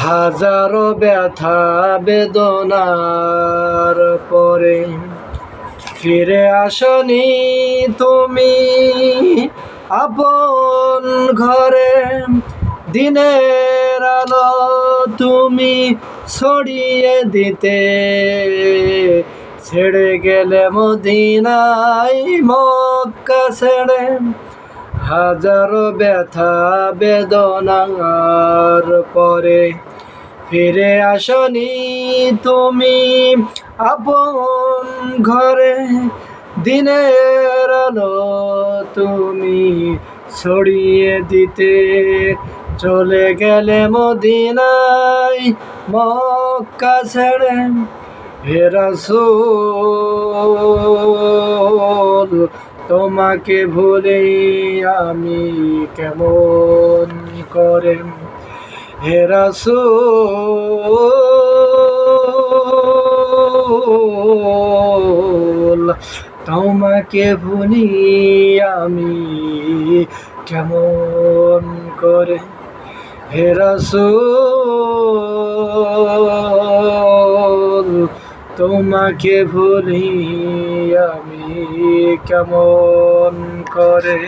হাজারো ব্যথা বেদনার পরে ফিরে আসনি তুমি আপন ঘরে। দিনের আলো তুমি ছড়িয়ে দিতে ছেড়ে গেলে মদিনায় মক্কা ছেড়ে। হাজারো ব্যথা বেদনার পরে ফিরে আসনি তুমি আপন ঘরে। দিনের আলো তুমি ছড়িয়ে দিতে চলে গেলে মদিনায় মক্কা ছেড়ে। হে রাসূল তোমাকে ভুলে আমি কেমন করে। হে রাসূল তোমাকে ভুলি আমি কেমন করে। হে রাসূল তোমাকে ভুলি আমি কেমন করে।